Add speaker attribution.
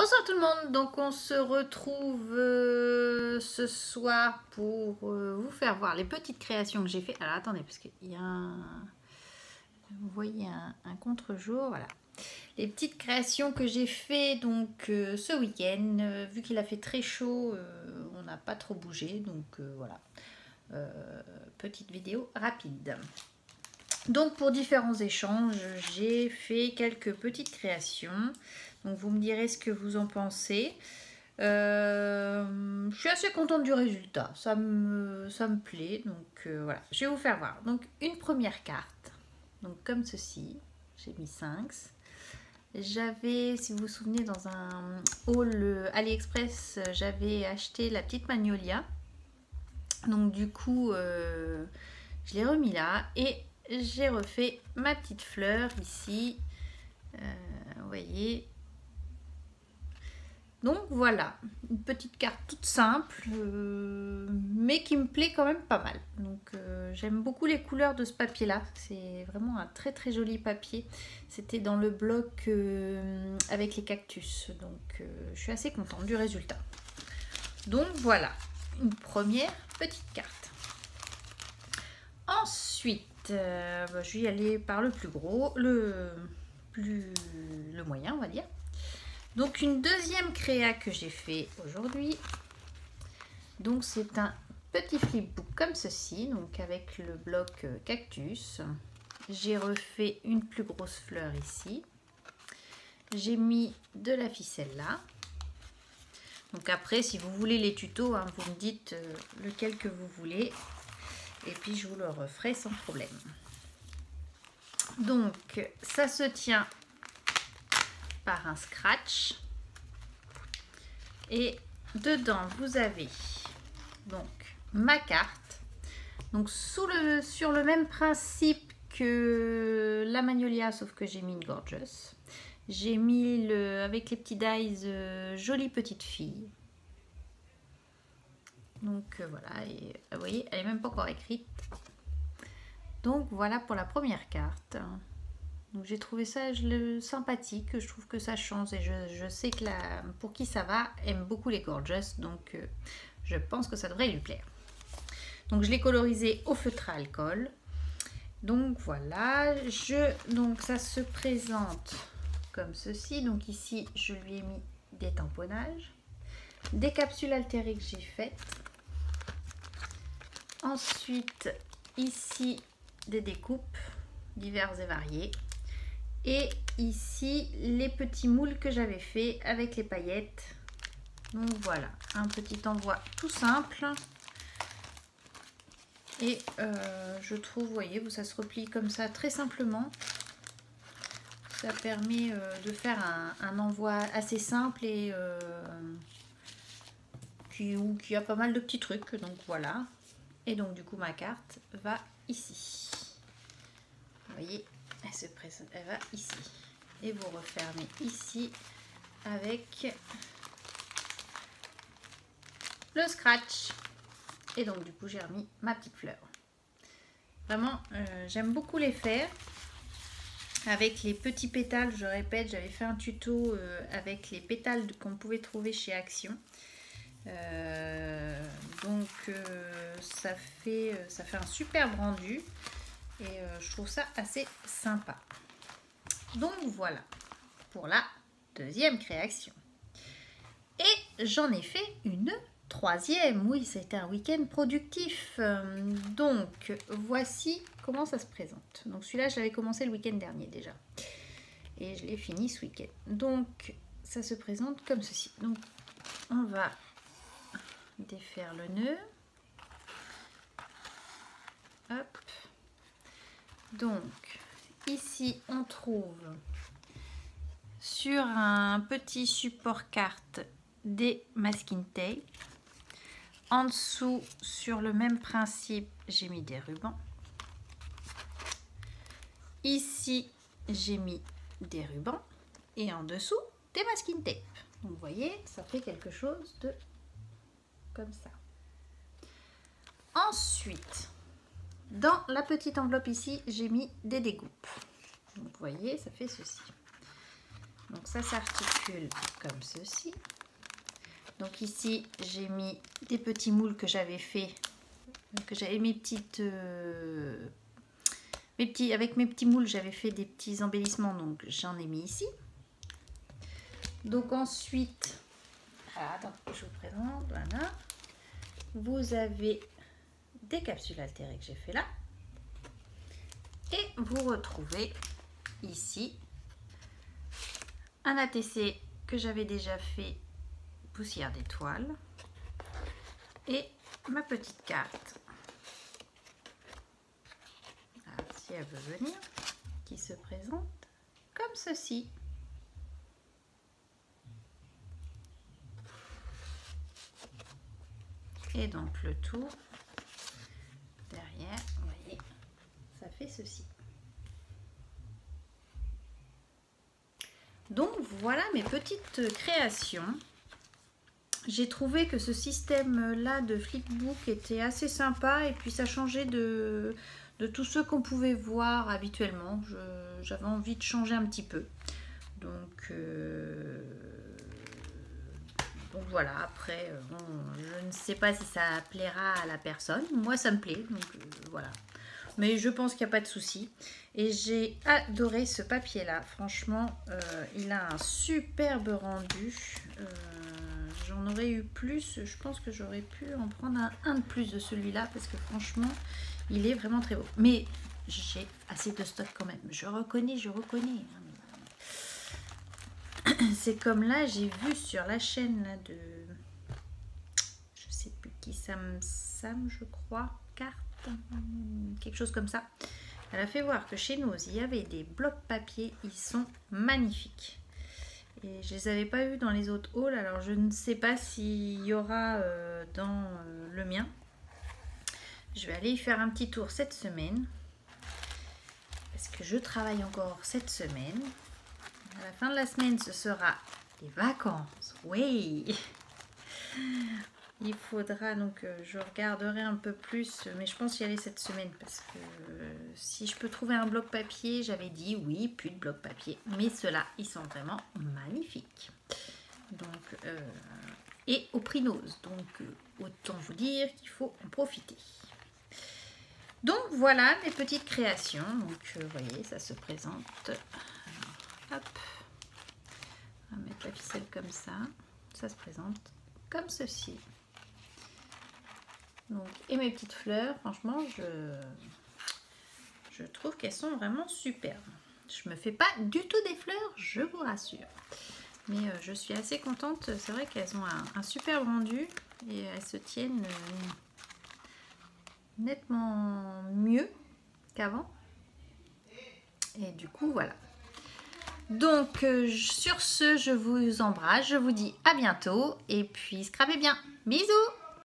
Speaker 1: Bonsoir tout le monde, donc on se retrouve ce soir pour vous faire voir les petites créations que j'ai fait. Alors attendez, parce qu'il y a vous voyez un contre-jour, voilà. Les petites créations que j'ai fait donc ce week-end, vu qu'il a fait très chaud, on n'a pas trop bougé, donc voilà. Petite vidéo rapide. Donc pour différents échanges, j'ai fait quelques petites créations. Donc vous me direz ce que vous en pensez. Je suis assez contente du résultat. Ça me plaît. Donc voilà, je vais vous faire voir. Donc une première carte. Donc comme ceci. J'ai mis 5. J'avais, si vous vous souvenez, dans un haul AliExpress, j'avais acheté la petite Magnolia. Donc du coup, je l'ai remis là. Et j'ai refait ma petite fleur ici. Vous voyez. Donc voilà, une petite carte toute simple, mais qui me plaît quand même pas mal. Donc j'aime beaucoup les couleurs de ce papier-là. C'est vraiment un très très joli papier. C'était dans le bloc avec les cactus. Donc je suis assez contente du résultat. Donc voilà, une première petite carte. Ensuite, je vais y aller par le plus gros, le moyen on va dire. Donc une deuxième créa que j'ai fait aujourd'hui. Donc c'est un petit flipbook comme ceci, donc avec le bloc cactus. J'ai refait une plus grosse fleur ici. J'ai mis de la ficelle là. Donc après, si vous voulez les tutos, hein, vous me dites lequel que vous voulez. Et puis je vous le referai sans problème. Donc ça se tient par un scratch. Et dedans, vous avez donc ma carte. Donc sur le même principe que la Magnolia, sauf que j'ai mis une Gorgeous. J'ai mis avec les petits dies jolie petite fille. Donc voilà, et vous voyez, elle est même pas encore écrite. Donc voilà pour la première carte. Donc j'ai trouvé ça sympathique, je trouve que ça change et je sais que pour qui ça va aime beaucoup les Gorgeous, donc je pense que ça devrait lui plaire. Donc je l'ai colorisé au feutre à alcool. Donc voilà, donc ça se présente comme ceci. Donc ici je lui ai mis des tamponnages, des capsules altérées que j'ai faites. Ensuite ici des découpes diverses et variées. Et ici, les petits moules que j'avais fait avec les paillettes. Donc voilà, un petit envoi tout simple. Et je trouve, vous voyez, ça se replie comme ça très simplement. Ça permet de faire un envoi assez simple et qui a pas mal de petits trucs. Donc voilà. Et donc du coup, ma carte va ici. Vous voyez, elle se présente, elle va ici. Et vous refermez ici avec le scratch. Et donc du coup j'ai remis ma petite fleur. Vraiment j'aime beaucoup les faire avec les petits pétales. Je répète, j'avais fait un tuto avec les pétales qu'on pouvait trouver chez Action. Donc ça fait un superbe rendu et je trouve ça assez sympa. Donc voilà pour la deuxième création. Et j'en ai fait une troisième. Oui, ça a été un week-end productif. Donc voici comment ça se présente. Donc celui-là, je l'avais commencé le week-end dernier déjà. Et je l'ai fini ce week-end. Donc ça se présente comme ceci. Donc on va défaire le nœud. Hop. Donc ici on trouve sur un petit support carte des masking tape. En dessous, sur le même principe, j'ai mis des rubans. Ici, j'ai mis des rubans. Et en dessous, des masking tape. Donc vous voyez, ça fait quelque chose de comme ça. Ensuite, dans la petite enveloppe ici, j'ai mis des découpes. Donc vous voyez, ça fait ceci. Donc ça s'articule comme ceci. Donc ici, j'ai mis des petits moules que j'avais fait, que j'avais mes petites... avec mes petits moules, j'avais fait des petits embellissements, donc j'en ai mis ici. Donc ensuite, attends, je vous présente, voilà. Vous avez des capsules altérées que j'ai fait là. Et vous retrouvez ici un ATC que j'avais déjà fait, poussière d'étoiles, et ma petite carte, alors, si elle veut venir, qui se présente comme ceci. Et donc le tour derrière, vous voyez, ça fait ceci. Donc voilà mes petites créations. J'ai trouvé que ce système là de flipbook était assez sympa, et puis ça changeait de tous ceux qu'on pouvait voir habituellement. J'avais envie de changer un petit peu. Donc voilà, après, bon, je ne sais pas si ça plaira à la personne. Moi, ça me plaît, donc voilà. Mais je pense qu'il n'y a pas de souci. Et j'ai adoré ce papier-là. Franchement, il a un superbe rendu. J'en aurais eu plus. Je pense que j'aurais pu en prendre un de plus de celui-là, parce que franchement, il est vraiment très beau. Mais j'ai assez de stock quand même. Je reconnais. C'est comme là, j'ai vu sur la chaîne là, de... Je sais plus qui, Sam, je crois, carte, quelque chose comme ça. Elle a fait voir que chez nous, il y avait des blocs papier. Ils sont magnifiques. Et je les avais pas eu dans les autres hauls. Alors, je ne sais pas s'il y aura dans le mien. Je vais aller y faire un petit tour cette semaine. Parce que je travaille encore cette semaine. À la fin de la semaine, ce sera les vacances. Oui. Il faudra donc, je regarderai un peu plus, mais je pense y aller cette semaine, parce que si je peux trouver un bloc papier, j'avais dit oui, plus de bloc papier. Mais ceux-là, ils sont vraiment magnifiques. Donc, et au prix Nose. Donc, autant vous dire qu'il faut en profiter. Donc, voilà mes petites créations. Donc, vous voyez, ça se présente. Alors, hop. On va mettre la ficelle comme ça. Ça se présente comme ceci. Donc, et mes petites fleurs, franchement, je trouve qu'elles sont vraiment superbes. Je me fais pas du tout des fleurs, je vous rassure. Mais je suis assez contente. C'est vrai qu'elles ont un super rendu et elles se tiennent nettement mieux qu'avant. Et du coup, voilà. Donc, sur ce, je vous embrasse. Je vous dis à bientôt. Et puis, scrapez bien. Bisous!